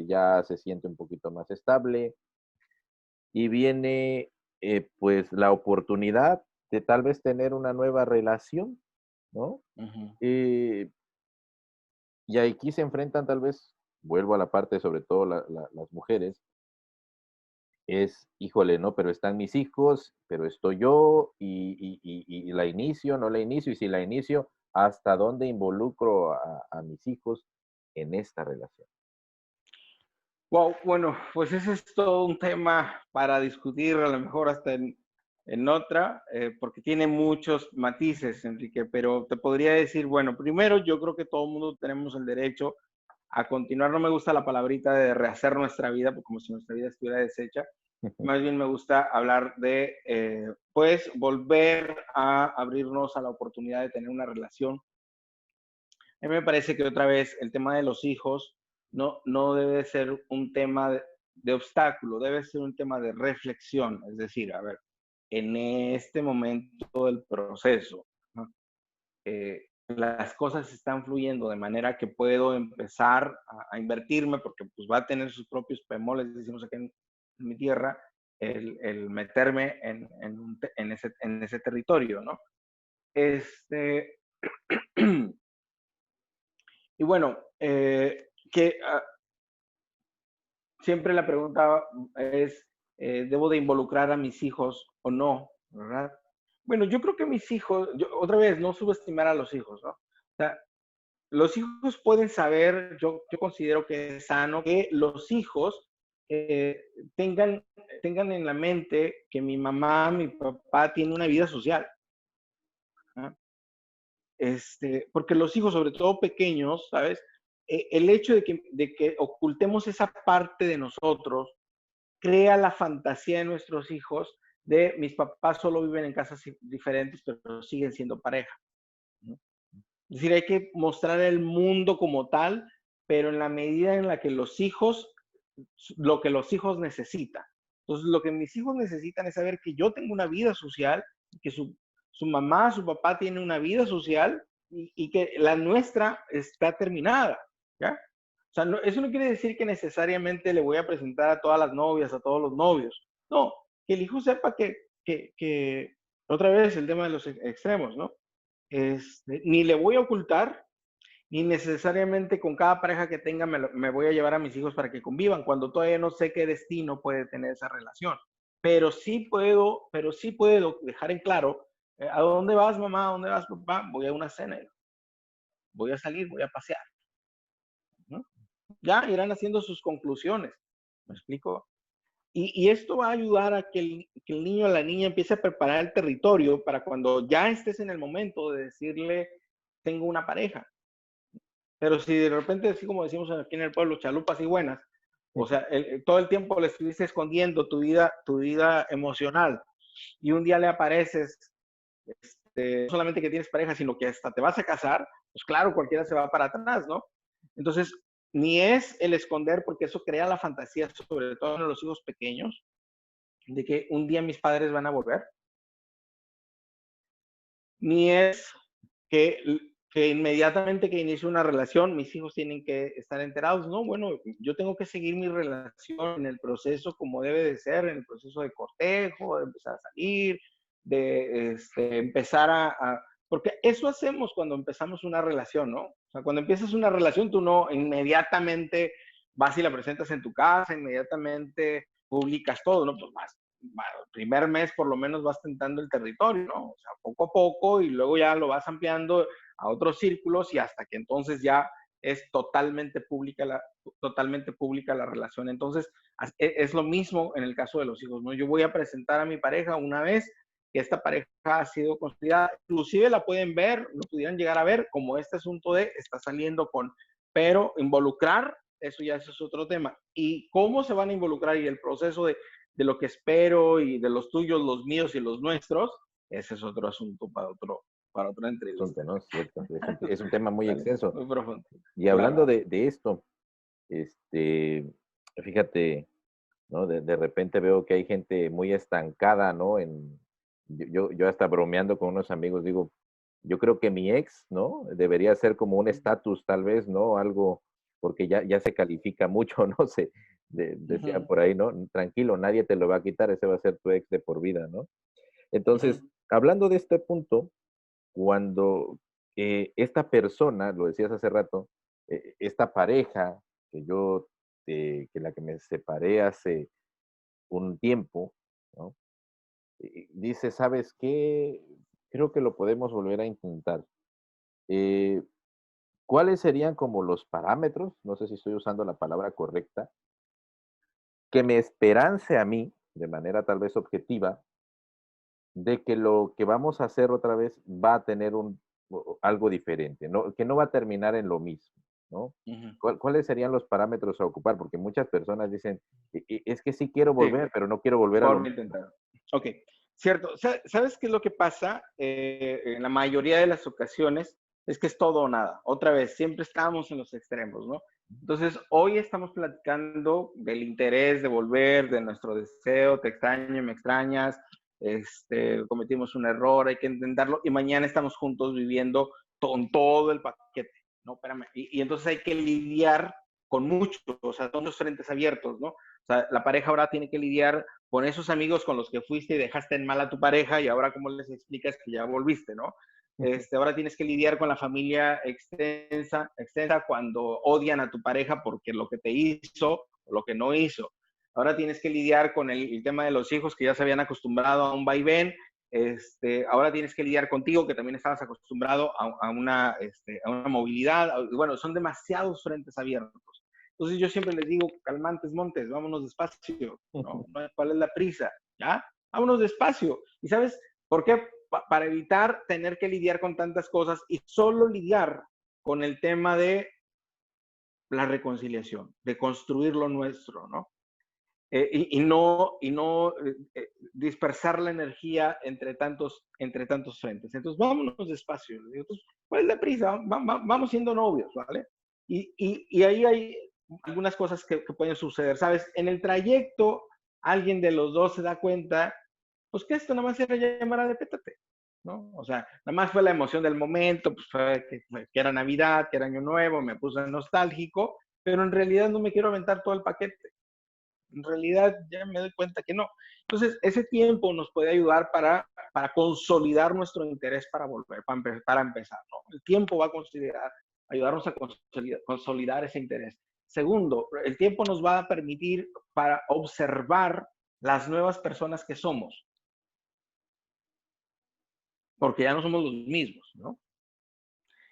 ya se siente un poquito más estable y viene pues la oportunidad de tal vez tener una nueva relación, ¿no?
Ujú.
Eh, y aquí se enfrentan tal vez, vuelvo a la parte sobre todo las mujeres, es, híjole, ¿no? Pero están mis hijos, pero estoy yo y la inicio, no la inicio, y si la inicio, ¿hasta dónde involucro a mis hijos en esta relación?
Wow, bueno, pues ese es todo un tema para discutir, a lo mejor hasta en otra, porque tiene muchos matices, Enrique, pero te podría decir, bueno, primero yo creo que todo el mundo tenemos el derecho a continuar. No me gusta la palabrita de rehacer nuestra vida, porque como si nuestra vida estuviera deshecha. Más bien me gusta hablar de, pues, volver a abrirnos a la oportunidad de tener una relación. A mí me parece que otra vez el tema de los hijos no debe ser un tema de obstáculo, debe ser un tema de reflexión. Es decir, a ver, en este momento del proceso, ¿no? Las cosas están fluyendo de manera que puedo empezar a invertirme, porque pues va a tener sus propios pemoles, decimos aquí en mi tierra, el meterme en ese territorio, ¿no? Este, y bueno, siempre la pregunta es, ¿debo de involucrar a mis hijos o no? ¿Verdad? Bueno, yo creo que mis hijos, otra vez, no subestimar a los hijos, ¿no? O sea, los hijos pueden saber, yo considero que es sano que los hijos eh, tengan, tengan en la mente que mi mamá, mi papá tiene una vida social, ¿no? Porque los hijos, sobre todo pequeños, ¿sabes? El hecho de que ocultemos esa parte de nosotros crea la fantasía de nuestros hijos de mis papás solo viven en casas diferentes, pero siguen siendo pareja, ¿no? Es decir, hay que mostrar el mundo como tal, pero en la medida en la que lo que los hijos necesitan. Entonces, lo que mis hijos necesitan es saber que yo tengo una vida social, que su mamá, su papá tiene una vida social y que la nuestra está terminada, ¿ya? O sea, eso no quiere decir que necesariamente le voy a presentar a todas las novias, a todos los novios. No, que el hijo sepa que otra vez el tema de los extremos, ¿no? Ni le voy a ocultar, ni necesariamente con cada pareja que tenga me voy a llevar a mis hijos para que convivan, cuando todavía no sé qué destino puede tener esa relación. Pero sí puedo dejar en claro, ¿a dónde vas, mamá? ¿A dónde vas, papá? Voy a una cena, voy a salir, voy a pasear, ¿no? Ya irán haciendo sus conclusiones, ¿me explico? Y esto va a ayudar a que el niño o la niña empiece a preparar el territorio para cuando ya estés en el momento de decirle, tengo una pareja. Pero si de repente, así como decimos aquí en el pueblo, chalupas y buenas, o sea, todo el tiempo le estuviste escondiendo tu vida emocional y un día le apareces, no solamente que tienes pareja, sino que hasta te vas a casar, pues claro, cualquiera se va para atrás, ¿no? Entonces, ni es el esconder, porque eso crea la fantasía, sobre todo en los hijos pequeños, de que un día mis padres van a volver, ni es que inmediatamente que inicie una relación, mis hijos tienen que estar enterados. No, bueno, yo tengo que seguir mi relación en el proceso como debe de ser, en el proceso de cortejo, de empezar a salir, de empezar porque eso hacemos cuando empezamos una relación, ¿no? O sea, cuando empiezas una relación, tú no inmediatamente vas y la presentas en tu casa, inmediatamente publicas todo, ¿no? Pues vas el primer mes por lo menos vas tentando el territorio, ¿no? O sea, poco a poco y luego ya lo vas ampliando a otros círculos y hasta que entonces ya es totalmente pública la relación. Entonces, es lo mismo en el caso de los hijos, ¿no? Yo voy a presentar a mi pareja una vez que esta pareja ha sido considerada, inclusive la pueden ver, lo pudieran llegar a ver como este asunto de está saliendo con, pero involucrar, eso ya es otro tema. Y cómo se van a involucrar y el proceso de lo que espero y de los tuyos, los míos y los nuestros, ese es otro asunto para otra
Asunto,
entrevista.
¿no? Cierto. Es un tema muy
¿Vale?
extenso.
Muy profundo.
Y hablando
Claro.
de esto, fíjate, ¿no? De repente veo que hay gente muy estancada, ¿no? Yo hasta bromeando con unos amigos digo, yo creo que mi ex, ¿no? Debería ser como un estatus tal vez, ¿no? Algo, porque ya se califica mucho, no sé, decía
Ujú,
por ahí, ¿no? Tranquilo, nadie te lo va a quitar, ese va a ser tu ex de por vida, ¿no? Entonces,
ujú,
hablando de este punto, cuando esta persona, lo decías hace rato, esta pareja que que la que me separé hace un tiempo, ¿no? Dice, ¿sabes qué? Creo que lo podemos volver a intentar. Eh, ¿Cuáles serían como los parámetros? No sé si estoy usando la palabra correcta, que me esperance a mí, de manera tal vez objetiva, de que lo que vamos a hacer otra vez va a tener algo diferente, ¿no? Que no va a terminar en lo mismo, ¿no?
ujú.
¿Cuáles serían los parámetros a ocupar? Porque muchas personas dicen, Es que sí quiero
Sí,
volver, pero no quiero volver a lo
forma
mismo".
intentar. Ok, cierto. ¿Sabes qué es lo que pasa? En la mayoría de las ocasiones es que es todo o nada. Otra vez, siempre estamos en los extremos, ¿no? Entonces, hoy estamos platicando del interés de volver, de nuestro deseo, te extraño, me extrañas, cometimos un error, hay que intentarlo, y mañana estamos juntos viviendo con todo el paquete, ¿no? Espérame. Y entonces hay que lidiar con muchos, o sea, todos los frentes abiertos, ¿no? O sea, la pareja ahora tiene que lidiar con esos amigos con los que fuiste y dejaste en mal a tu pareja y ahora cómo les explicas que ya volviste, ¿no? Ahora tienes que lidiar con la familia extensa cuando odian a tu pareja porque lo que te hizo o lo que no hizo. Ahora tienes que lidiar con el tema de los hijos que ya se habían acostumbrado a un vaivén. Ahora tienes que lidiar contigo que también estabas acostumbrado a una movilidad. Bueno, son demasiados frentes abiertos. Entonces yo siempre les digo, calmantes montes, vámonos despacio, ¿no? ¿Cuál es la prisa? ¿Ya? Vámonos despacio. ¿Y sabes por qué? Para evitar tener que lidiar con tantas cosas y solo lidiar con el tema de la reconciliación, de construir lo nuestro, ¿no? Y no dispersar la energía entre tantos frentes. Entonces, vámonos despacio. Entonces, ¿cuál es la prisa? Vamos siendo novios, ¿vale? Y ahí hay algunas cosas que pueden suceder, ¿sabes? En el trayecto, alguien de los dos se da cuenta, pues que esto nada más era llamada de pétate, ¿no? O sea, nada más fue la emoción del momento, pues fue que era Navidad, que era Año Nuevo, me puse nostálgico, pero en realidad no me quiero aventar todo el paquete. En realidad ya me doy cuenta que no. Entonces, ese tiempo nos puede ayudar para consolidar nuestro interés para volver, para empezar, ¿no? El tiempo va a ayudarnos a consolidar ese interés. Segundo, el tiempo nos va a permitir para observar las nuevas personas que somos, porque ya no somos los mismos, ¿no?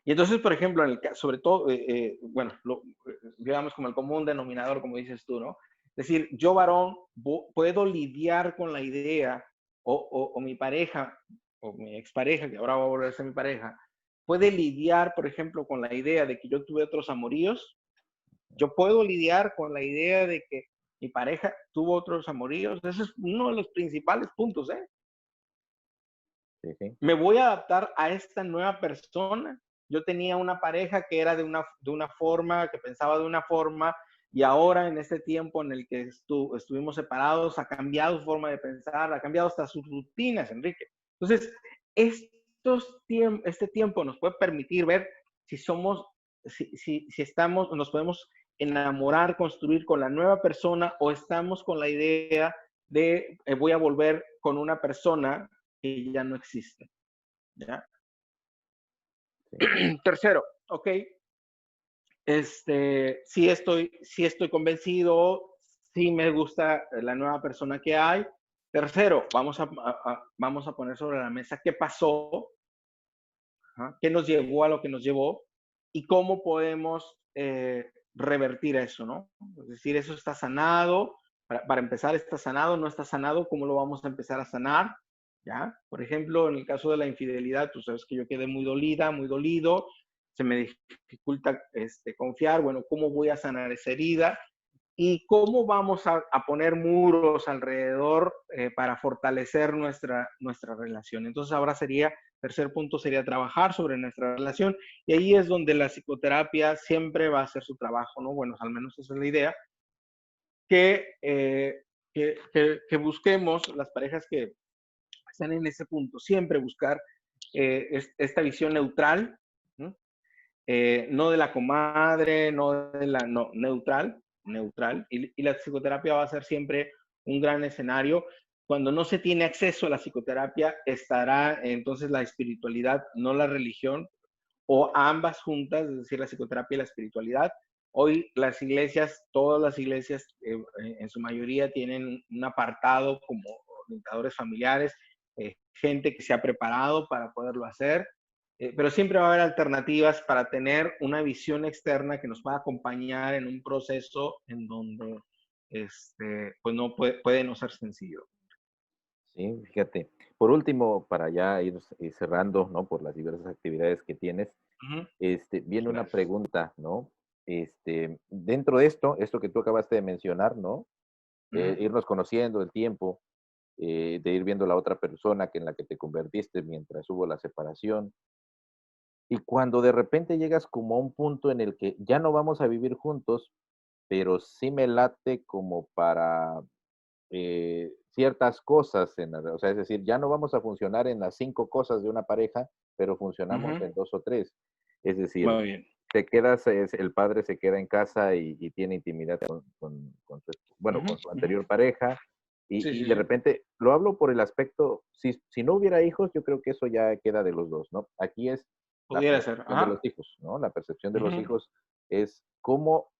Y entonces, por ejemplo, sobre todo, bueno, digamos como el común denominador, como dices tú, ¿no? Es decir, yo varón puedo lidiar con la idea, o mi pareja, o mi expareja, que ahora va a volver a ser mi pareja, puede lidiar, por ejemplo, con la idea de que yo tuve otros amoríos. Yo puedo lidiar con la idea de que mi pareja tuvo otros amoríos. Ese es uno de los principales puntos, ¿eh?
Sí, sí.
Me voy a adaptar a esta nueva persona. Yo tenía una pareja que era de una forma, que pensaba de una forma, y ahora en este tiempo en el que estuvimos separados, ha cambiado su forma de pensar, ha cambiado hasta sus rutinas, Enrique. Entonces, este tiempo nos puede permitir ver si somos, si estamos, nos podemos enamorar, construir con la nueva persona o estamos con la idea de voy a volver con una persona que ya no existe. ¿Ya?
Sí.
Tercero, ok, sí estoy convencido, sí me gusta la nueva persona que hay. Tercero, vamos a poner sobre la mesa qué pasó, ¿ah? Qué nos llevó a lo que nos llevó y cómo podemos revertir eso, ¿no? Es decir, eso está sanado, para empezar está sanado, no está sanado, ¿cómo lo vamos a empezar a sanar? ¿Ya? Por ejemplo, en el caso de la infidelidad, tú sabes que yo quedé muy dolida, muy dolido, se me dificulta confiar, bueno, ¿cómo voy a sanar esa herida? ¿Y cómo vamos a poner muros alrededor para fortalecer nuestra relación? Entonces ahora sería, tercer punto sería trabajar sobre nuestra relación y ahí es donde la psicoterapia siempre va a hacer su trabajo, ¿no? Bueno, al menos esa es la idea, que, que busquemos las parejas que están en ese punto, siempre buscar esta visión neutral, ¿no? No de la comadre, no de la, no, neutral, neutral. Y la psicoterapia va a ser siempre un gran escenario. Cuando no se tiene acceso a la psicoterapia, estará entonces la espiritualidad, no la religión, o ambas juntas, es decir, la psicoterapia y la espiritualidad. Hoy las iglesias, todas las iglesias, en su mayoría tienen un apartado como orientadores familiares, gente que se ha preparado para poderlo hacer, pero siempre va a haber alternativas para tener una visión externa que nos va a acompañar en un proceso en donde pues no puede no ser sencillo.
Sí, fíjate. Por último, para ya ir cerrando, ¿no? Por las diversas actividades que tienes,
Ujú.
viene una
Gracias.
pregunta, ¿no? Dentro de esto que tú acabaste de mencionar, ¿no?
Ujú.
Irnos conociendo el tiempo, de ir viendo la otra persona que en la que te convertiste mientras hubo la separación. Y cuando de repente llegas como a un punto en el que ya no vamos a vivir juntos, pero sí me late como para ciertas cosas, o sea, es decir, ya no vamos a funcionar en las 5 cosas de una pareja, pero funcionamos
Ujú.
en 2 o 3. Es decir,
Muy bien.
te quedas, el padre se queda en casa y tiene intimidad con su, bueno,
Ujú,
con su
ujú.
anterior pareja,
Sí,
y
sí,
de
sí.
repente, lo hablo por el aspecto, si no hubiera hijos, yo creo que eso ya queda de los dos, ¿no? Aquí es la
Pudiera ser.
percepción de los
Ajá.
hijos, ¿no? La percepción de los
Ujú,
hijos es cómo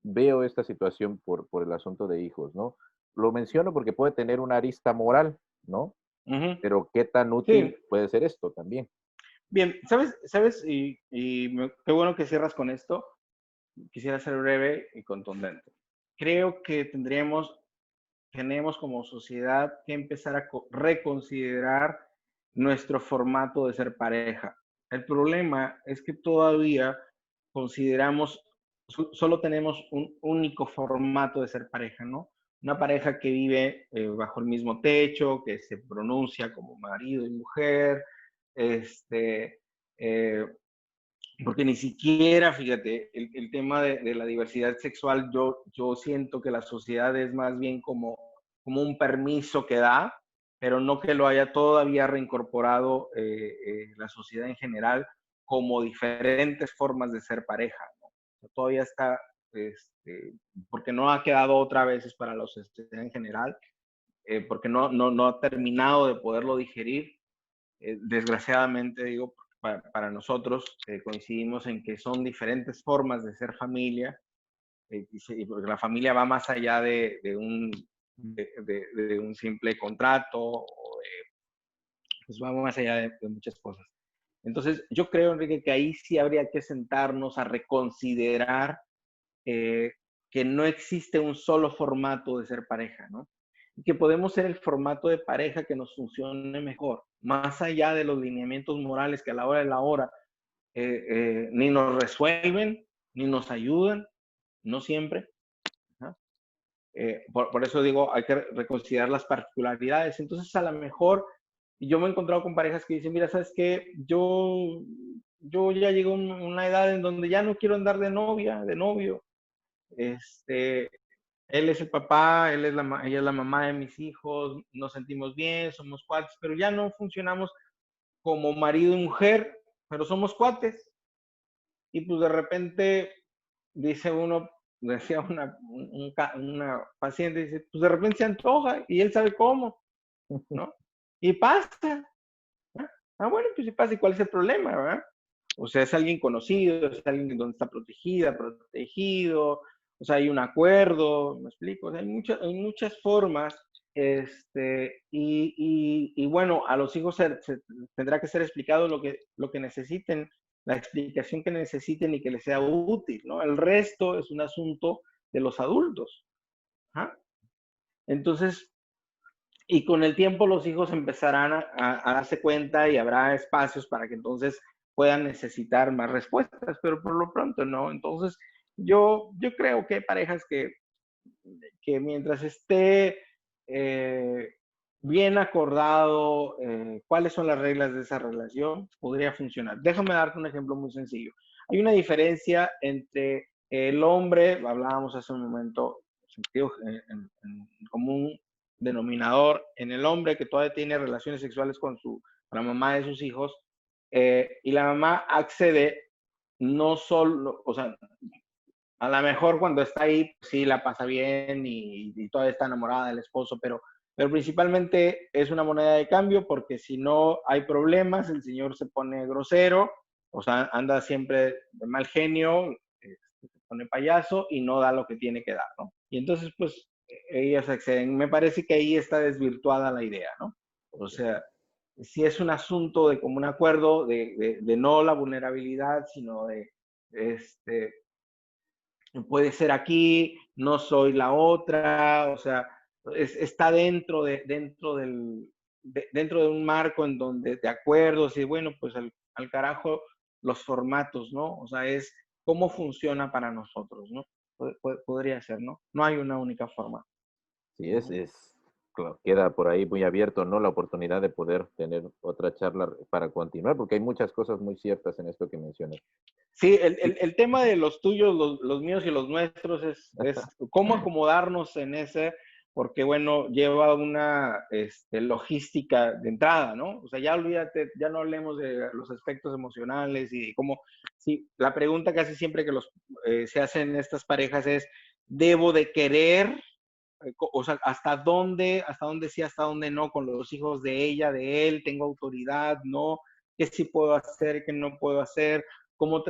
veo esta situación por el asunto de hijos, ¿no? Lo menciono porque puede tener una arista moral, ¿no?
ujú.
Pero qué tan útil
Sí,
puede ser esto también.
bien, ¿sabes? Qué bueno que cierras con esto. Quisiera ser breve y contundente. Creo que tenemos como sociedad que empezar a reconsiderar nuestro formato de ser pareja. El problema es que todavía consideramos, solo tenemos un único formato de ser pareja, ¿no? Una pareja que vive bajo el mismo techo, que se pronuncia como marido y mujer, este, eh, porque ni siquiera, fíjate, el tema de la diversidad sexual, yo siento que la sociedad es más bien como un permiso que da, pero no que lo haya todavía reincorporado la sociedad en general como diferentes formas de ser pareja, ¿no? O sea, todavía está, porque no ha quedado otra vez para la sociedad en general, porque no ha terminado de poderlo digerir, desgraciadamente digo, para nosotros coincidimos en que son diferentes formas de ser familia, porque la familia va más allá de un simple contrato, pues va más allá de muchas cosas. Entonces, yo creo, Enrique, que ahí sí habría que sentarnos a reconsiderar eh, que no existe un solo formato de ser pareja, ¿no? Y que podemos ser el formato de pareja que nos funcione mejor, más allá de los lineamientos morales que a la hora de la hora ni nos resuelven, ni nos ayudan, no siempre. ¿No? Por eso digo, hay que reconsiderar las particularidades. Entonces, a lo mejor, yo me he encontrado con parejas que dicen, mira, ¿sabes qué? Yo ya llego a una edad en donde ya no quiero andar de novia, de novio. Este, él es el papá, ella es la mamá de mis hijos, nos sentimos bien, somos cuates, pero ya no funcionamos como marido y mujer, pero somos cuates. Y pues de repente dice uno, decía una paciente, dice, pues de repente se antoja y él sabe cómo, ¿no? Y pasa. ¿Ah? Bueno, pues si pasa, ¿y cuál es el problema, verdad? O sea, es alguien conocido, es alguien donde está protegida, protegido, o sea, hay un acuerdo, me explico, o sea, hay muchas formas, y bueno, a los hijos se tendrá que ser explicado lo que necesiten la explicación que necesiten y que les sea útil, ¿no? El resto es un asunto de los adultos. ¿Ah? Entonces, y con el tiempo los hijos empezarán a darse cuenta y habrá espacios para que entonces puedan necesitar más respuestas, pero por lo pronto no. Entonces, yo creo que hay parejas que mientras esté eh, bien acordado cuáles son las reglas de esa relación, podría funcionar. Déjame darte un ejemplo muy sencillo. Hay una diferencia entre el hombre, hablábamos hace un momento, sentido en común denominador, en el hombre que todavía tiene relaciones sexuales con la mamá de sus hijos, y la mamá accede no solo, o sea, a lo mejor cuando está ahí, pues sí la pasa bien y todavía está enamorada del esposo, pero principalmente es una moneda de cambio porque si no hay problemas, el señor se pone grosero, o sea, anda siempre de mal genio, se pone payaso y no da lo que tiene que dar, ¿no? Y entonces, pues, ellas acceden. Me parece que ahí está desvirtuada la idea, ¿no? O sea, si es un asunto de común acuerdo, de no la vulnerabilidad, sino de, este, puede ser aquí, no soy la otra, o sea, está dentro de un marco en donde de acuerdos y bueno, pues al carajo los formatos, ¿no? O sea, es cómo funciona para nosotros, ¿no? Podría ser, ¿no? No hay una única forma.
Sí, claro, queda por ahí muy abierto, ¿no? La oportunidad de poder tener otra charla para continuar, porque hay muchas cosas muy ciertas en esto que mencionas.
Sí, el,
Y
el, el tema de los tuyos, los míos y los nuestros es cómo acomodarnos en ese, porque bueno, lleva una logística de entrada, ¿no? O sea, ya olvídate, ya no hablemos de los aspectos emocionales y cómo, sí, la pregunta casi siempre que se hacen estas parejas es, ¿debo de querer? O sea, hasta dónde sí, hasta dónde no, con los hijos de ella, de él, tengo autoridad, no, qué sí puedo hacer, qué no puedo hacer, cómo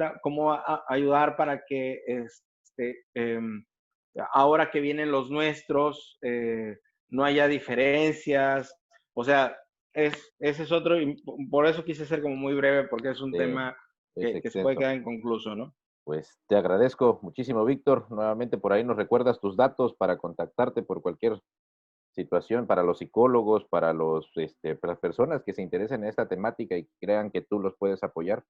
ayudar para que ahora que vienen los nuestros, no haya diferencias. O sea, ese es otro, y por eso quise ser como muy breve, porque es un
eh,
tema
es
que se puede
extenso.
quedar inconcluso, ¿no?
Pues te agradezco muchísimo, Víctor. Nuevamente por ahí nos recuerdas tus datos para contactarte por cualquier situación, para los psicólogos, para las personas que se interesen en esta temática y crean que tú los puedes apoyar.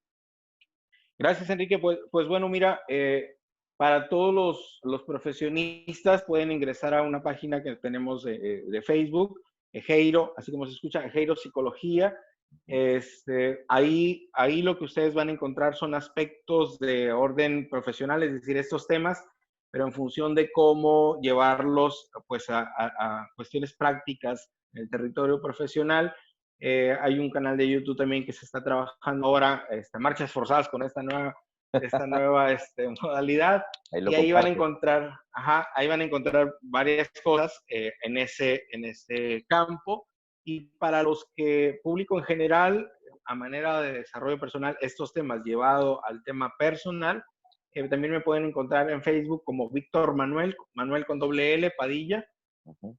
Gracias, Enrique. Pues bueno, mira, para todos los profesionistas pueden ingresar a una página que tenemos de Facebook, Ejeiro, así como se escucha, Ejeiro Psicología. Ahí lo que ustedes van a encontrar son aspectos de orden profesional, es decir, estos temas, pero en función de cómo llevarlos pues, a cuestiones prácticas en el territorio profesional. Hay un canal de YouTube también que se está trabajando ahora, marchas forzadas con esta nueva modalidad.
Ahí lo
Y ahí van a
compartes.
encontrar, ahí van a encontrar varias cosas en ese campo. Y para los que, público en general, a manera de desarrollo personal, estos temas llevado al tema personal, también me pueden encontrar en Facebook como Víctor Manuel, Manuel con doble L, Padilla.
Ujú.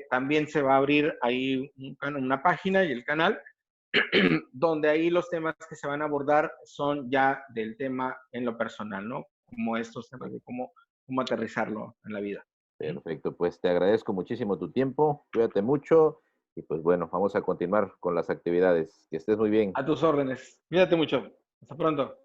También se va a abrir ahí una página y el canal, donde ahí los temas que se van a abordar son ya del tema en lo personal, ¿no? Como estos temas de cómo aterrizarlo en la vida.
Perfecto, pues te agradezco muchísimo tu tiempo, cuídate mucho y pues bueno, vamos a continuar con las actividades. Que estés muy bien.
A tus órdenes. Cuídate mucho. Hasta pronto.